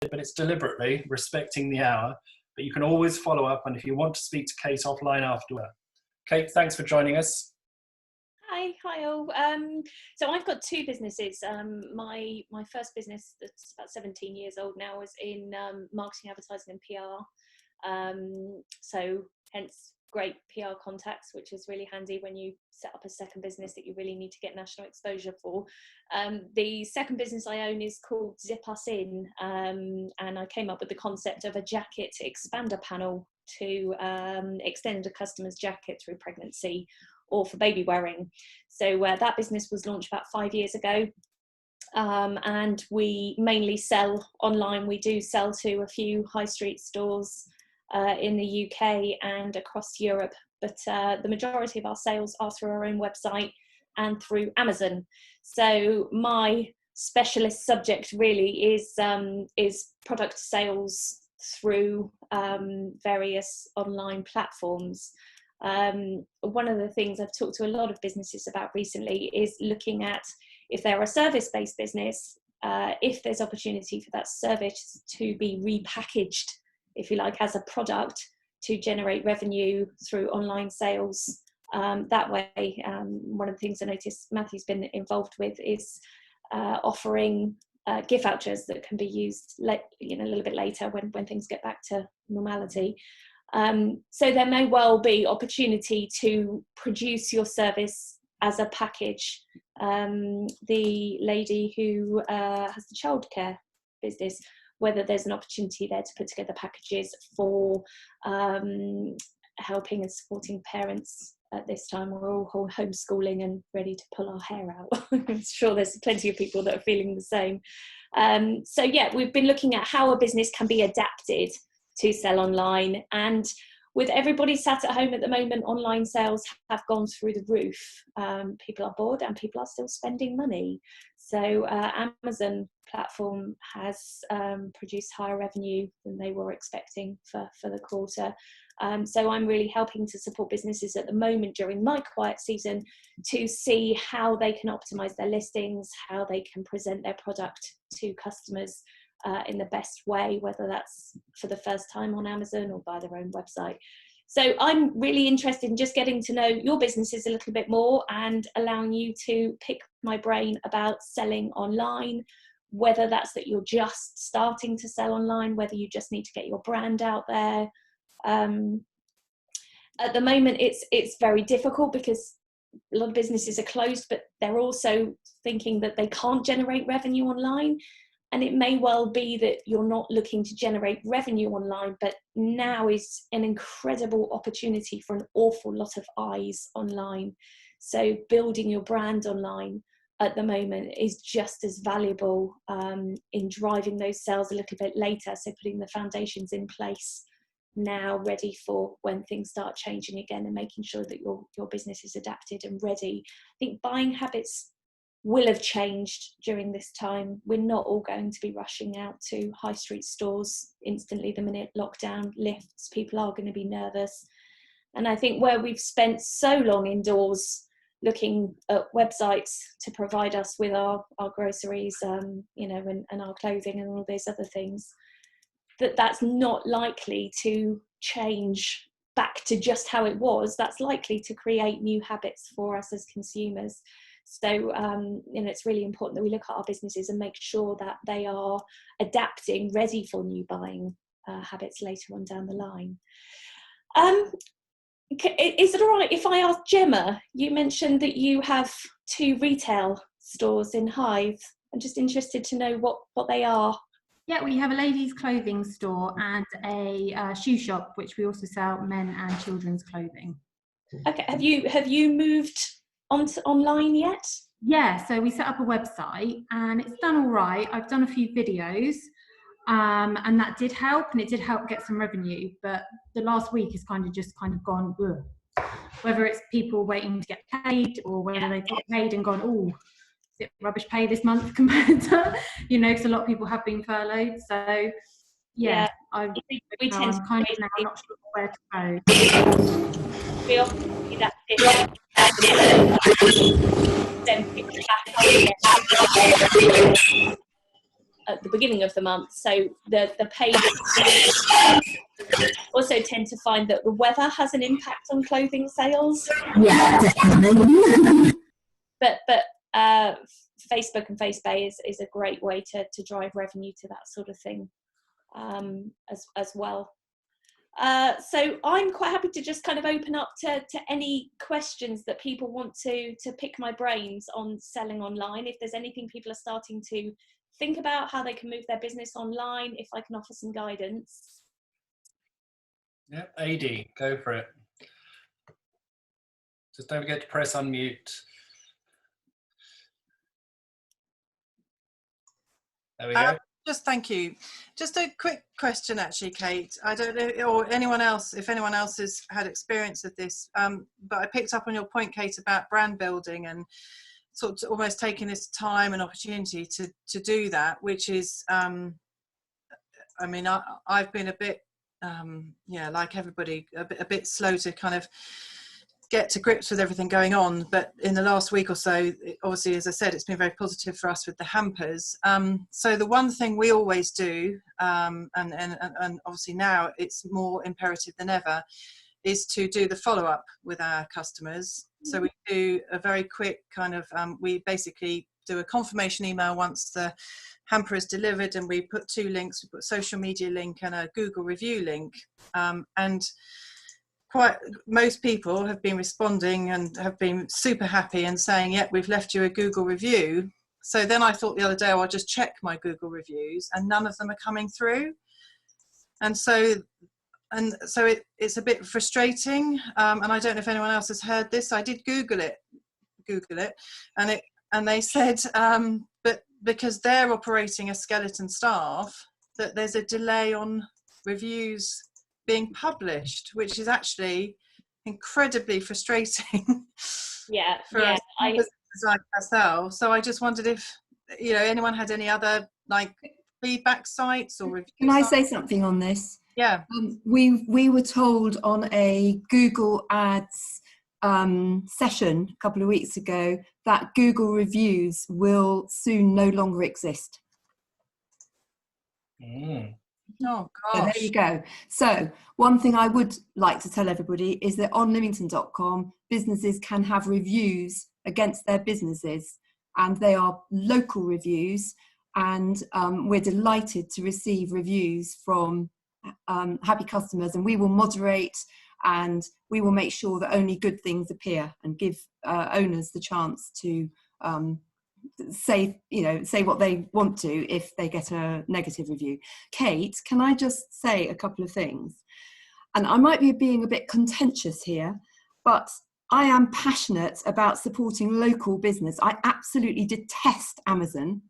but it's deliberately respecting the hour. But you can always follow up, and if you want to speak to Kate offline afterward. Kate, thanks for joining us. Hi all. So I've got two businesses. My first business, that's about 17 years old now, was in marketing, advertising and PR. So hence great PR contacts, which is really handy when you set up a second business that you really need to get national exposure for. The second business I own is called Zip Us In, and I came up with the concept of a jacket expander panel to extend a customer's jacket through pregnancy or for baby wearing. So that business was launched about 5 years ago, and we mainly sell online. We do sell to a few high street stores in the UK and across Europe, but the majority of our sales are through our own website and through Amazon. So my specialist subject really is product sales through various online platforms. One of the things I've talked to a lot of businesses about recently is looking at, if they're a service-based business, if there's opportunity for that service to be repackaged, if you like, as a product to generate revenue through online sales. That way, one of the things I noticed Matthew's been involved with is offering gift vouchers that can be used a little bit later when things get back to normality. So there may well be opportunity to produce your service as a package. The lady who has the childcare business, whether there's an opportunity there to put together packages for helping and supporting parents at this time. We're all homeschooling and ready to pull our hair out. I'm sure there's plenty of people that are feeling the same. So yeah, we've been looking at how a business can be adapted to sell online, and with everybody sat at home at the moment, online sales have gone through the roof. People are bored and people are still spending money. So Amazon platform has produced higher revenue than they were expecting for the quarter. So I'm really helping to support businesses at the moment during my quiet season to see how they can optimize their listings, how they can present their product to customers in the best way, whether that's for the first time on Amazon or by their own website. So I'm really interested in just getting to know your businesses a little bit more and allowing you to pick my brain about selling online, whether that's that you're just starting to sell online, whether you just need to get your brand out there. At the moment, it's very difficult because a lot of businesses are closed, but they're also thinking that they can't generate revenue online. And it may well be that you're not looking to generate revenue online, but now is an incredible opportunity for an awful lot of eyes online. So building your brand online at the moment is just as valuable in driving those sales a little bit later. So putting the foundations in place now, ready for when things start changing again, and making sure that your business is adapted and ready. I think buying habits will have changed during this time. We're not all going to be rushing out to high street stores instantly the minute lockdown lifts. People are going to be nervous. And I think where we've spent so long indoors looking at websites to provide us with our groceries, and our clothing and all those other things, that's not likely to change back to just how it was. That's likely to create new habits for us as consumers. So it's really important that we look at our businesses and make sure that they are adapting, ready for new buying habits later on down the line. Is it all right if I ask Gemma, you mentioned that you have 2 retail stores in Hythe. I'm just interested to know what they are. Yeah, we have a ladies' clothing store and a shoe shop, which we also sell men and children's clothing. Okay, have you moved onto online yet? Yeah, so we set up a website and it's done all right. I've done a few videos and that did help, and it did help get some revenue, but the last week has kind of gone, ugh. Whether it's people waiting to get paid or whether they've got paid and gone, oh, is it rubbish pay this month compared to, because a lot of people have been furloughed. So yeah. I'm kind of now not sure where to go. We often see that then pick back up again. at the beginning of the month. So the paid also tend to find that the weather has an impact on clothing sales. Yeah, definitely. But Facebook and FaceBay is a great way to drive revenue to that sort of thing as well. So I'm quite happy to just kind of open up to any questions that people want to pick my brains on selling online. If there's anything people are starting to think about, how they can move their business online, if I can offer some guidance. Yeah, AD, go for it. Just don't forget to press unmute. There we go. Just thank you. Just a quick question, actually, Kate. I don't know, or anyone else, if anyone else has had experience of this, but I picked up on your point, Kate, about brand building and sort of almost taking this time and opportunity to do that, which is, I mean, I've been a bit, like everybody, a bit slow to kind of get to grips with everything going on, but in the last week or so, obviously, as I said, it's been very positive for us with the hampers. So the one thing we always do, and obviously now it's more imperative than ever, is to do the follow-up with our customers. So we do a very quick kind of, we basically do a confirmation email once the hamper is delivered, and we put 2 links. We put a social media link and a Google review link, and most people have been responding and have been super happy and saying, yep, we've left you a Google review. So then I thought the other day, I'll just check my Google reviews, and none of them are coming through. And so it's a bit frustrating. And I don't know if anyone else has heard this. I did Google it, and they said, but because they're operating a skeleton staff, that there's a delay on reviews being published, which is actually incredibly frustrating. Yeah, for us like ourselves. So I just wondered if anyone had any other like feedback sites or review Can I sites? say something on this? Yeah. We were told on a Google Ads session a couple of weeks ago that Google reviews will soon no longer exist. Oh So gosh. there you go. So one thing I would like to tell everybody is that on Lymington.com, businesses can have reviews against their businesses, and they are local reviews, and we're delighted to receive reviews from happy customers, and we will moderate and we will make sure that only good things appear and give owners the chance to say what they want to if they get a negative review. Kate, can I just say a couple of things? And I might be being a bit contentious here, but I am passionate about supporting local business. I absolutely detest Amazon.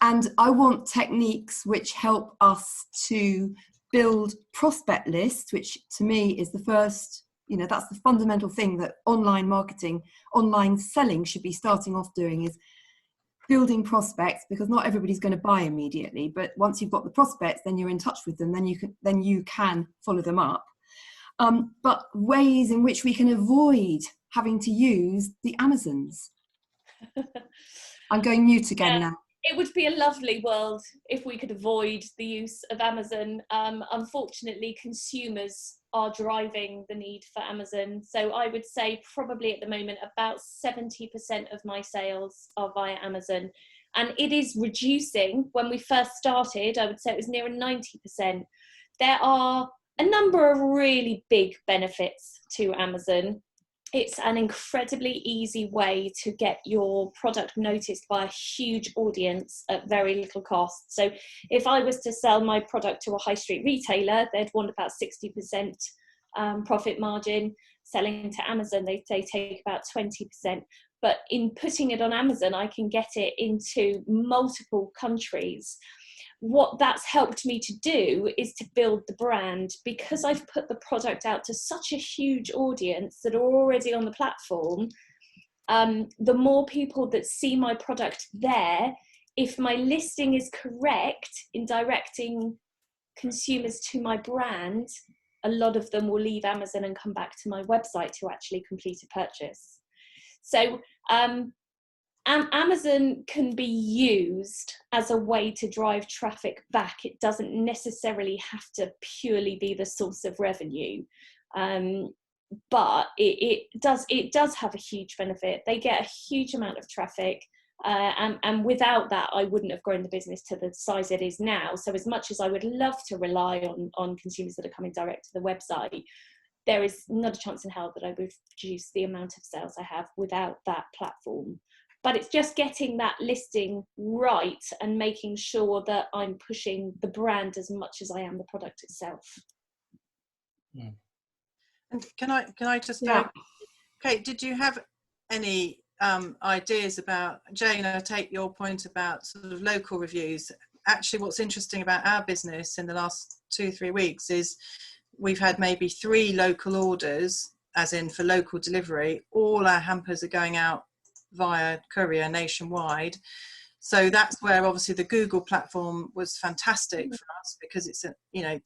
And I want techniques which help us to build prospect lists, which to me is the first, that's the fundamental thing that online marketing, online selling should be starting off doing, is building prospects, because not everybody's going to buy immediately, but once you've got the prospects, then you're in touch with them, then you can follow them up. But ways in which we can avoid having to use the Amazons. I'm going mute again now. It would be a lovely world if we could avoid the use of Amazon. Unfortunately, consumers are driving the need for Amazon. So I would say probably at the moment about 70% of my sales are via Amazon. And it is reducing. When we first started, I would say it was near 90%. There are a number of really big benefits to Amazon. It's an incredibly easy way to get your product noticed by a huge audience at very little cost. So if I was to sell my product to a high street retailer, they'd want about 60% profit margin. Selling to Amazon, they take about 20%. But in putting it on Amazon, I can get it into multiple countries. What that's helped me to do is to build the brand, because I've put the product out to such a huge audience that are already on the platform. The more people that see my product there, if my listing is correct in directing consumers to my brand, a lot of them will leave Amazon and come back to my website to actually complete a purchase. So Amazon can be used as a way to drive traffic back. It doesn't necessarily have to purely be the source of revenue, but it does have a huge benefit. They get a huge amount of traffic, and without that, I wouldn't have grown the business to the size it is now. So as much as I would love to rely on consumers that are coming direct to the website, there is not a chance in hell that I would produce the amount of sales I have without that platform. But it's just getting that listing right and making sure that I'm pushing the brand as much as I am the product itself. And can I just go, Kate, did you have any ideas about, Jane, I take your point about sort of local reviews. Actually, what's interesting about our business in the last 2-3 weeks is we've had maybe 3 local orders, as in for local delivery. All our hampers are going out via courier nationwide. So that's where obviously the Google platform was fantastic for us, because it's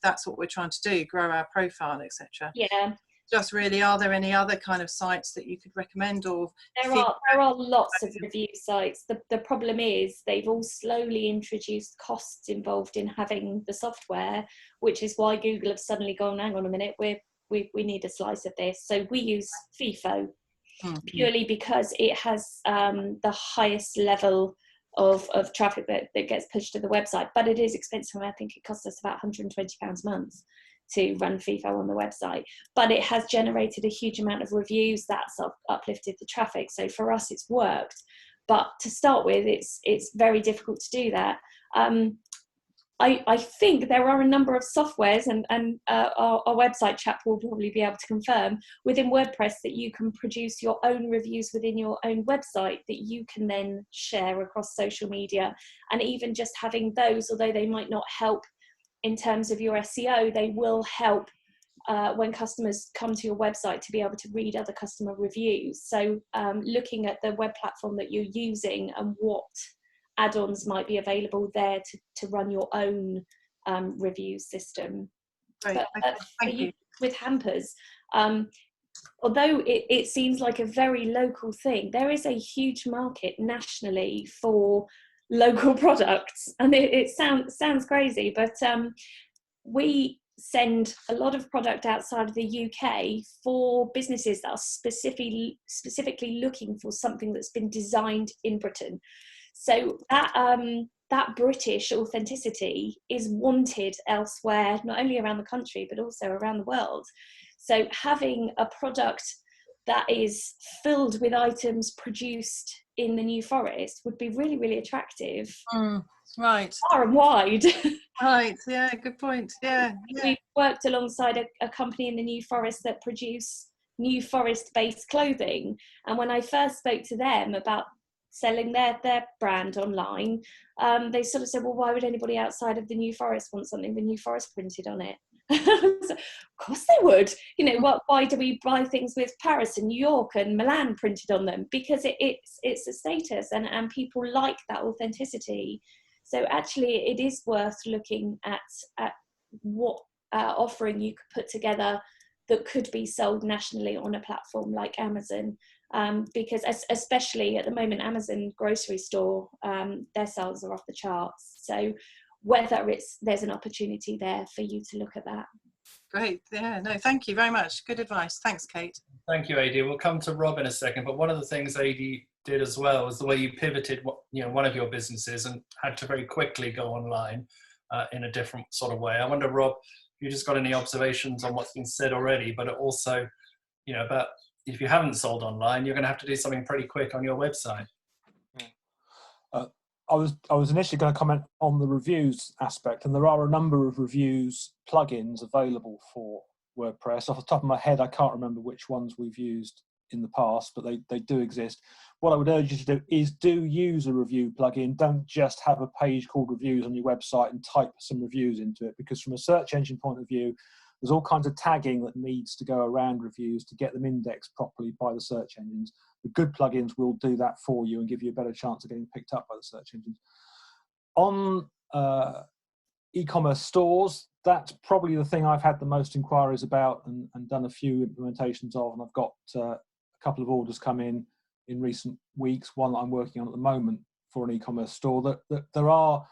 that's what we're trying to do, grow our profile, etc. Yeah. Just really, are there any other kind of sites that you could recommend? Or there are lots of review sites. The problem is they've all slowly introduced costs involved in having the software, which is why Google have suddenly gone, hang on a minute, we need a slice of this. So we use FIFO, purely because it has the highest level of traffic that gets pushed to the website, but it is expensive. I think it costs us about £120 a month to run FIFO on the website, but it has generated a huge amount of reviews that's uplifted the traffic. So for us, it's worked. But to start with, it's very difficult to do that. I think there are a number of softwares, and our website chap will probably be able to confirm, within WordPress that you can produce your own reviews within your own website that you can then share across social media. And even just having those, although they might not help in terms of your SEO, they will help when customers come to your website to be able to read other customer reviews. So looking at the web platform that you're using and what add-ons might be available there to run your own review system. Great. But thank you. With hampers, although it seems like a very local thing, there is a huge market nationally for local products, and it sounds crazy, but we send a lot of product outside of the UK for businesses that are specifically looking for something that's been designed in Britain. So that British authenticity is wanted elsewhere, not only around the country, but also around the world. So having a product that is filled with items produced in the New Forest would be really, really attractive. Right. Far and wide. Right, yeah, good point. Yeah. We've worked alongside a company in the New Forest that produce New Forest-based clothing. And when I first spoke to them about selling their brand online, they sort of said, well, why would anybody outside of the New Forest want something with New Forest printed on it? So, of course they would. Why do we buy things with Paris and New York and Milan printed on them? Because it's a status, and people like that authenticity. So actually it is worth looking at what offering you could put together that could be sold nationally on a platform like Amazon, because especially at the moment, Amazon grocery store, their sales are off the charts. So whether there's an opportunity there for you to look at that. Great. Yeah, no, thank you very much. Good advice. Thanks, Kate. Thank you, Adi. We'll come to Rob in a second, but one of the things Adi did as well was the way you pivoted one of your businesses and had to very quickly go online in a different sort of way. I wonder, Rob, if you just got any observations on what's been said already, but also, about if you haven't sold online, you're going to have to do something pretty quick on your website. I was initially going to comment on the reviews aspect, and there are a number of reviews plugins available for WordPress. Off the top of my head, I can't remember which ones we've used in the past, but they do exist. What I would urge you to do is use a review plugin. Don't just have a page called reviews on your website and type some reviews into it, because from a search engine point of view, there's all kinds of tagging that needs to go around reviews to get them indexed properly by the search engines. The good plugins will do that for you and give you a better chance of getting picked up by the search engines. On e-commerce stores, that's probably the thing I've had the most inquiries about and done a few implementations of, and I've got a couple of orders come in in recent weeks, one that I'm working on at the moment for an e-commerce store, that there are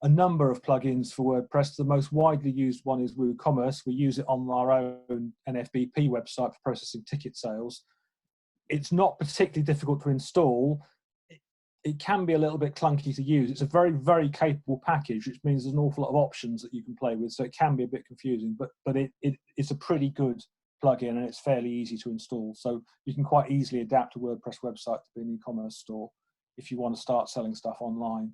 a number of plugins for WordPress. The most widely used one is WooCommerce. We use it on our own NFBP website for processing ticket sales. It's not particularly difficult to install. It can be a little bit clunky to use. It's a very, very capable package, which means there's an awful lot of options that you can play with. So it can be a bit confusing, but it's a pretty good plugin and it's fairly easy to install. So you can quite easily adapt a WordPress website to be an e-commerce store if you want to start selling stuff online.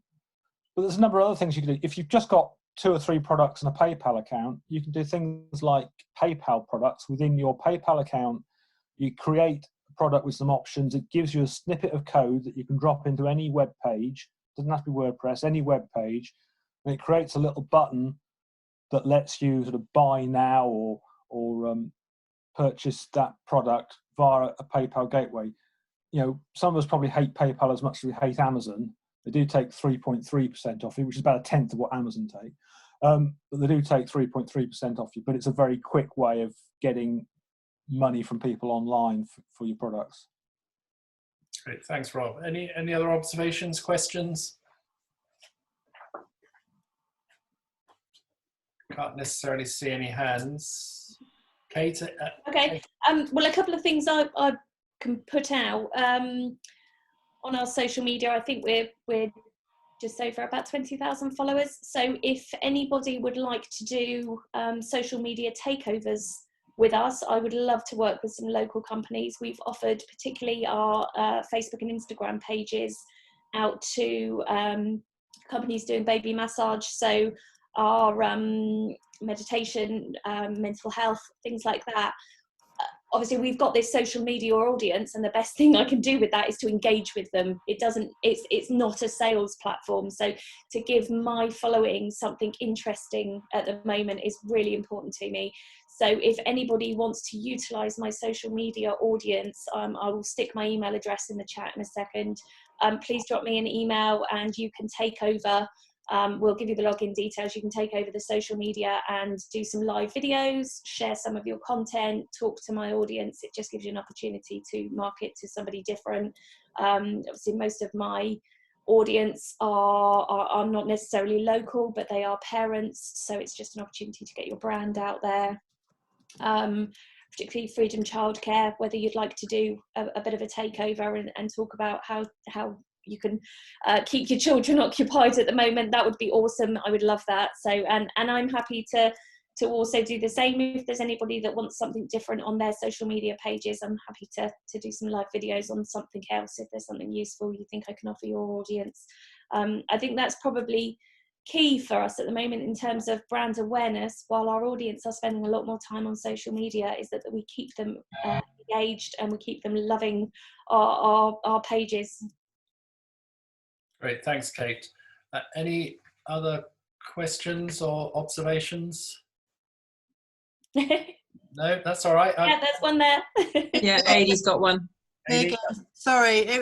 But there's a number of other things you can do. If you've just got 2 or 3 products and a PayPal account, you can do things like PayPal products. Within your PayPal account, you create a product with some options. It gives you a snippet of code that you can drop into any web page. It doesn't have to be WordPress, any web page. And it creates a little button that lets you sort of buy now or purchase that product via a PayPal gateway. You know, some of us probably hate PayPal as much as we hate Amazon. They do take 3.3% off you, which is about 1/10 of what Amazon take. But they do take 3.3% off you. But it's a very quick way of getting money from people online for your products. Great, thanks, Rob. Any other observations, questions? Can't necessarily see any hands. Kate? Okay. Well, a couple of things I can put out on our social media. I think we're just over about 20,000 followers. So if anybody would like to do social media takeovers with us, I would love to work with some local companies. We've offered particularly our Facebook and Instagram pages out to companies doing baby massage. So our meditation, mental health, things like that. Obviously, we've got this social media audience, and the best thing I can do with that is to engage with them. It's not a sales platform. So to give my following something interesting at the moment is really important to me. So if anybody wants to utilize my social media audience, I will stick my email address in the chat in a second. Please drop me an email and you can take over. We'll give you the login details. You can take over the social media and do some live videos, share some of your content, talk to my audience. It just gives you an opportunity to market to somebody different. Obviously, most of my audience are not necessarily local, but they are parents. So it's just an opportunity to get your brand out there. Particularly Freedom Childcare, whether you'd like to do a bit of a takeover and talk about how you can keep your children occupied at the moment, that would be awesome. I would love that. So and I'm happy to also do the same. If there's anybody that wants something different on their social media pages, I'm happy to do some live videos on something else if there's something useful you think I can offer your audience. I think that's probably key for us at the moment in terms of brand awareness. While our audience are spending a lot more time on social media, is that we keep them engaged and we keep them loving our pages. Great, thanks, Kate. Any other questions or observations? No, that's all right. Yeah, there's one there. Yeah, Adie's got one. Adie? Sorry, it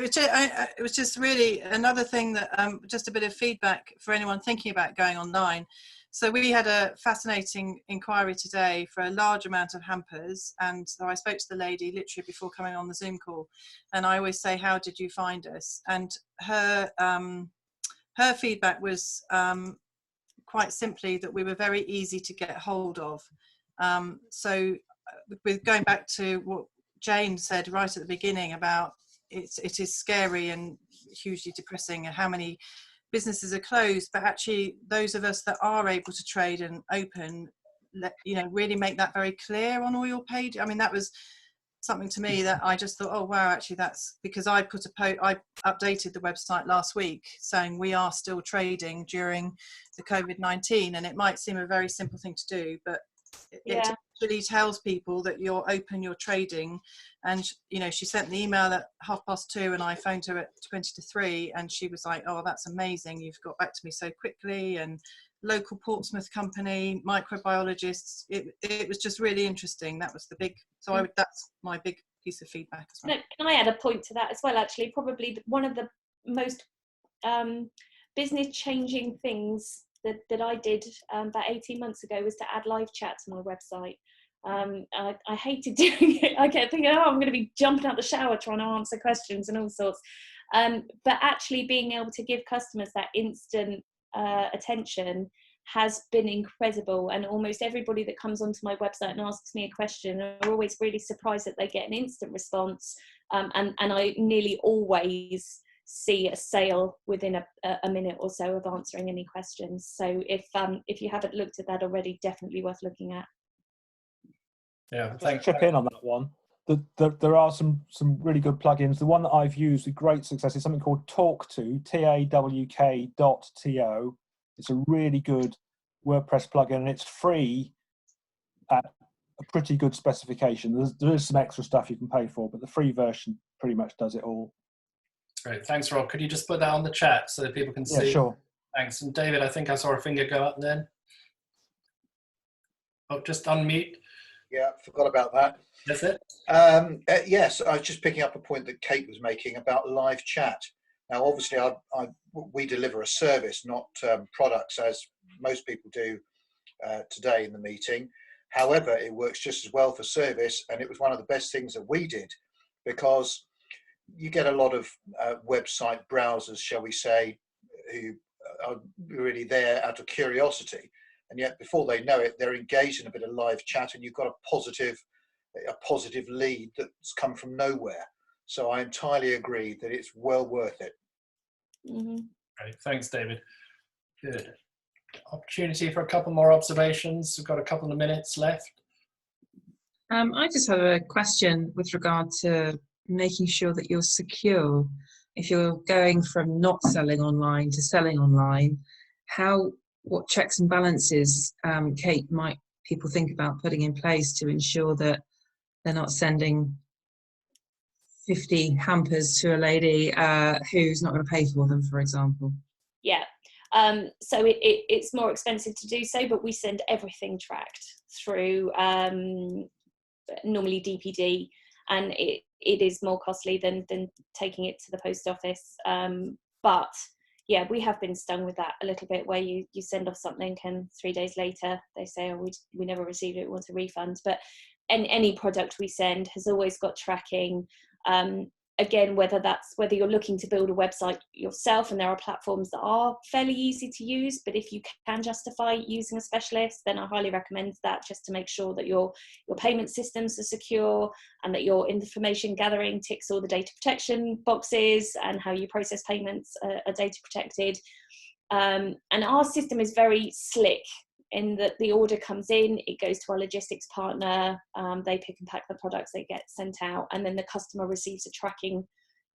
was just really another thing that just a bit of feedback for anyone thinking about going online. So we had a fascinating inquiry today for a large amount of hampers, and so I spoke to the lady literally before coming on the Zoom call, and I always say, how did you find us? And her feedback was quite simply that we were very easy to get hold of. So with going back to what Jane said right at the beginning about it is scary and hugely depressing and how many businesses are closed, but actually those of us that are able to trade and open, really make that very clear on all your page. I mean, that was something to me that I just thought, oh wow, actually that's because I I updated the website last week saying we are still trading during the COVID-19, and it might seem a very simple thing to do, but it actually tells people that you're open, you're trading. And she sent the email at 2:30 and I phoned her at 2:50, and she was like, oh, that's amazing, you've got back to me so quickly. And local Portsmouth company, microbiologists, it was just really interesting. That was the big, so that's my big piece of feedback as well. Can I add a point to that as well? Actually, probably one of the most business changing things that I did about 18 months ago was to add live chat to my website. I hated doing it. I kept thinking, oh, I'm going to be jumping out the shower trying to answer questions and all sorts. But actually being able to give customers that instant attention has been incredible. And almost everybody that comes onto my website and asks me a question are always really surprised that they get an instant response. And I nearly always see a sale within a minute or so of answering any questions. So if you haven't looked at that already, definitely worth looking at. Yeah, Just chip in on that one. There are some really good plugins. The one that I've used with great success is something called Tawk2, TAWK.to. It's a really good WordPress plugin, and it's free at a pretty good specification. There is some extra stuff you can pay for, but the free version pretty much does it all. Great, thanks, Rob. Could you just put that on the chat so that people can see? Yeah, sure. Thanks. And David, I think I saw a finger go up then. Oh, just unmute. Yeah, forgot about that. That's it. Yes, I was just picking up a point that Kate was making about live chat. Now, obviously, we deliver a service, not products, as most people do today in the meeting. However, it works just as well for service, and it was one of the best things that we did, because you get a lot of website browsers, shall we say, who are really there out of curiosity. And yet before they know it, they're engaged in a bit of live chat, and you've got a positive lead that's come from nowhere. So I entirely agree that it's well worth it. Mm-hmm. Great, thanks, David. Good. Opportunity for a couple more observations. We've got a couple of minutes left. I just have a question with regard to making sure that you're secure. If you're going from not selling online to selling online, what checks and balances, Kate, might people think about putting in place to ensure that they're not sending 50 hampers to a lady who's not going to pay for them, for example? Yeah. So it's more expensive to do so, but we send everything tracked through normally DPD, and it is more costly than taking it to the post office. But yeah, we have been stung with that a little bit, where you send off something and 3 days later they say, oh, we never received it, we want a refund. But any product we send has always got tracking. Again, whether you're looking to build a website yourself, and there are platforms that are fairly easy to use, but if you can justify using a specialist, then I highly recommend that, just to make sure that your payment systems are secure and that your information gathering ticks all the data protection boxes, and how you process payments are data protected. And our system is very slick, in that the order comes in, it goes to our logistics partner, they pick and pack the products, they get sent out, and then the customer receives a tracking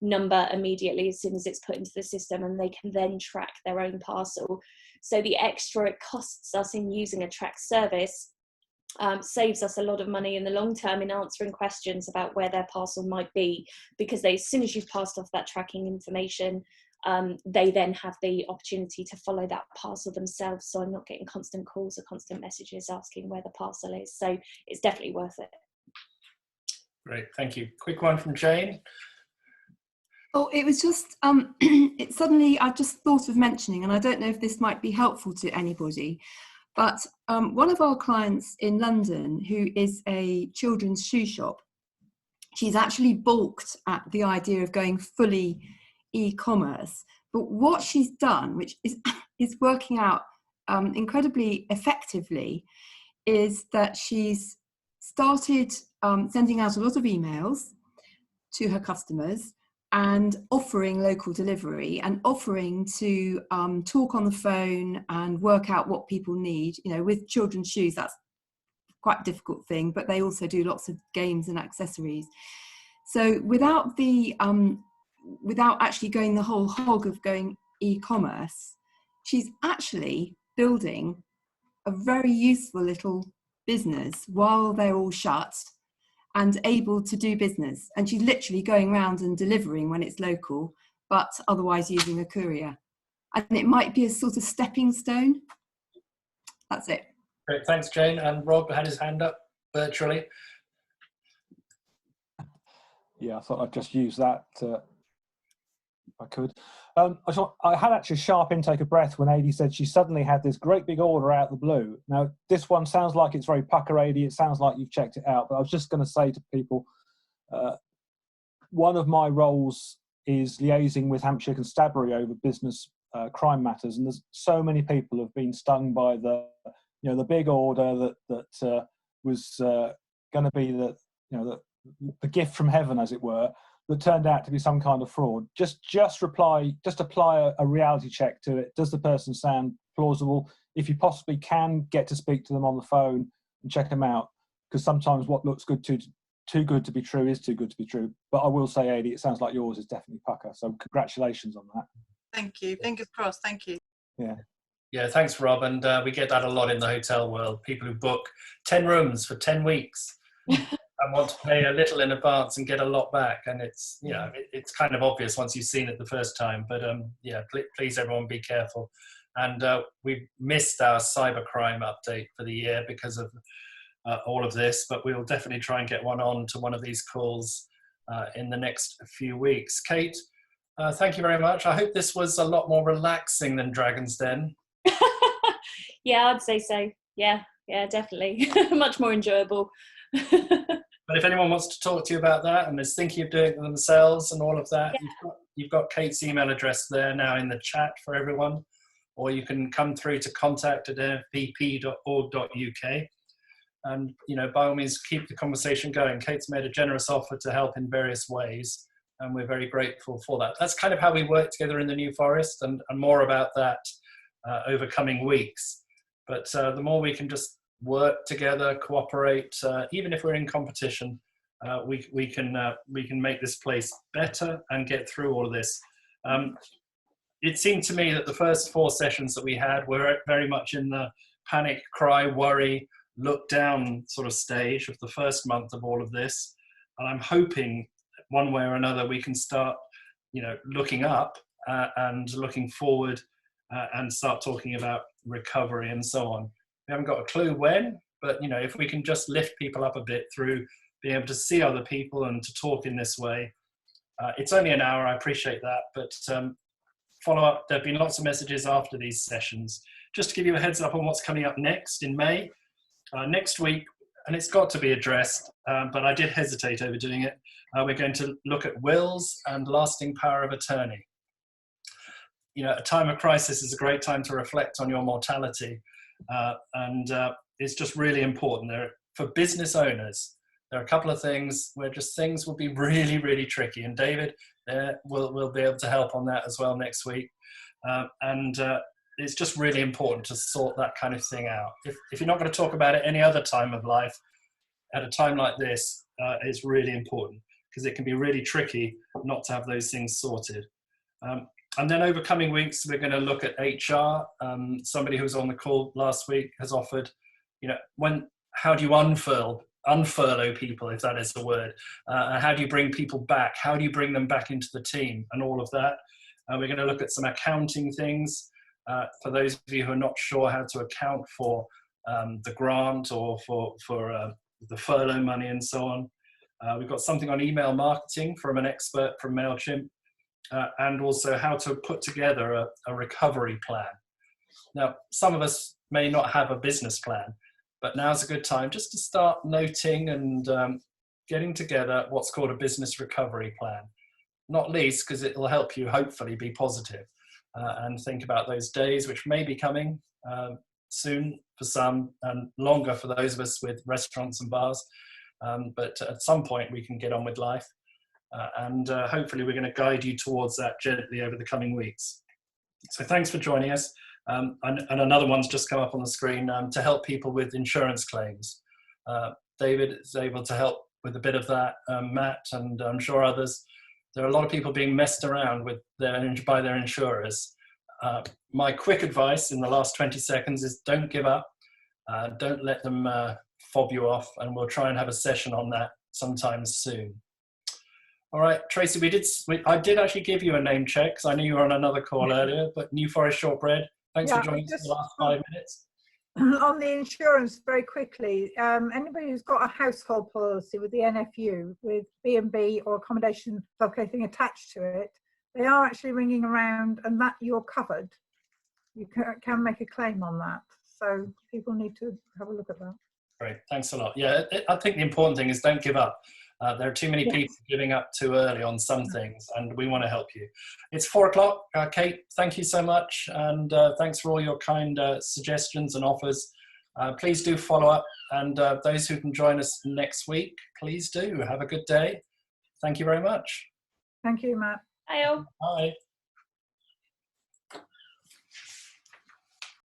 number immediately as soon as it's put into the system, and they can then track their own parcel. So the extra it costs us in using a track service saves us a lot of money in the long term in answering questions about where their parcel might be, because as soon as you've passed off that tracking information, they then have the opportunity to follow that parcel themselves. So I'm not getting constant calls or constant messages asking where the parcel is. So it's definitely worth it. Great, thank you. Quick one from Jane. Oh, it was just, it suddenly, I just thought of mentioning, and I don't know if this might be helpful to anybody, but one of our clients in London, who is a children's shoe shop, she's actually balked at the idea of going fully e-commerce, but what she's done, which is working out incredibly effectively, is that she's started sending out a lot of emails to her customers and offering local delivery, and offering to talk on the phone and work out what people need. You know, with children's shoes, that's quite a difficult thing, but they also do lots of games and accessories. So without actually going the whole hog of going e-commerce, she's actually building a very useful little business while they're all shut and able to do business. And she's literally going around and delivering when it's local, but otherwise using a courier. And it might be a sort of stepping stone. That's it. Great, thanks, Jane. And Rob had his hand up virtually. Yeah, I thought I'd just use that if I could. I had actually a sharp intake of breath when Adi said she suddenly had this great big order out of the blue. Now, this one sounds like it's very pucker, Adi. It sounds like you've checked it out. But I was just going to say to people, one of my roles is liaising with Hampshire Constabulary over business crime matters, and there's so many people have been stung by the big order that was going to be the gift from heaven, as it were, that turned out to be some kind of fraud. Just apply a reality check to it. Does the person sound plausible? If you possibly can, get to speak to them on the phone and check them out, because sometimes what looks too good to be true is too good to be true. But I will say, Adi, it sounds like yours is definitely pucker. So congratulations on that. Thank you. Fingers crossed. Thank you. Yeah, thanks, Rob. And we get that a lot in the hotel world. People who book 10 rooms for 10 weeks and want to pay a little in advance and get a lot back. And it's, it's kind of obvious once you've seen it the first time. But please, everyone, be careful. And we missed our cybercrime update for the year because of all of this, but we'll definitely try and get one on to one of these calls in the next few weeks. Kate, thank you very much. I hope this was a lot more relaxing than Dragon's Den. Yeah, I'd say so. Yeah, definitely. Much more enjoyable. But if anyone wants to talk to you about that and is thinking of doing it themselves and all of that, you've got Kate's email address there now in the chat for everyone, or you can come through to contact@nfpp.org.uk. And, by all means, keep the conversation going. Kate's made a generous offer to help in various ways, and we're very grateful for that. That's kind of how we work together in the New Forest, and more about that over coming weeks. But the more we can just work together, cooperate, even if we're in competition, we can make this place better and get through all of this. It seemed to me that the first 4 sessions that we had were very much in the panic, cry, worry, look down sort of stage of the first month of all of this. And I'm hoping one way or another we can start, looking up and looking forward and start talking about recovery and so on. We haven't got a clue when, but if we can just lift people up a bit through being able to see other people and to talk in this way. It's only an hour, I appreciate that, but follow up. There have been lots of messages after these sessions. Just to give you a heads up on what's coming up next in May. Next week, and it's got to be addressed, but I did hesitate over doing it. We're going to look at wills and lasting power of attorney. A time of crisis is a great time to reflect on your mortality, and it's just really important. For business owners, there are a couple of things where just things will be really, really tricky, and David will be able to help on that as well next week. It's just really important to sort that kind of thing out. If you're not going to talk about it any other time of life, at a time like this, it's really important because it can be really tricky not to have those things sorted. And then over coming weeks, we're going to look at HR. Somebody who was on the call last week has offered, how do you unfurlough people, if that is the word? How do you bring people back? How do you bring them back into the team and all of that? We're going to look at some accounting things. For those of you who are not sure how to account for the grant or for the furlough money and so on. We've got something on email marketing from an expert from MailChimp, and also how to put together a recovery plan. Now, some of us may not have a business plan, but now's a good time just to start noting and getting together what's called a business recovery plan. Not least because it will help you hopefully be positive. And think about those days which may be coming soon for some and longer for those of us with restaurants and bars. But at some point we can get on with life and hopefully we're going to guide you towards that gently over the coming weeks. So thanks for joining us. And another one's just come up on the screen to help people with insurance claims. David is able to help with a bit of that, Matt, and I'm sure others. There are a lot of people being messed around with by their insurers. My quick advice in the last 20 seconds is don't give up. Don't let them fob you off, and we'll try and have a session on that sometime soon. All right, Tracy, I did actually give you a name check because I knew you were on another call earlier, but New Forest Shortbread, thanks for joining us in the last 5 minutes. On the insurance, very quickly, anybody who's got a household policy with the NFU with B&B or accommodation locating attached to it, they are actually ringing around, and that you're covered. You can make a claim on that. So people need to have a look at that. Great, thanks a lot. Yeah, I think the important thing is don't give up. There are too many people giving up too early on some things, and we want to help you. It's 4 o'clock. Kate, thank you so much, and thanks for all your kind suggestions and offers. Please do follow up, and those who can join us next week, please do. Have a good day. Thank you very much. Thank you, Matt. Bye all. Bye.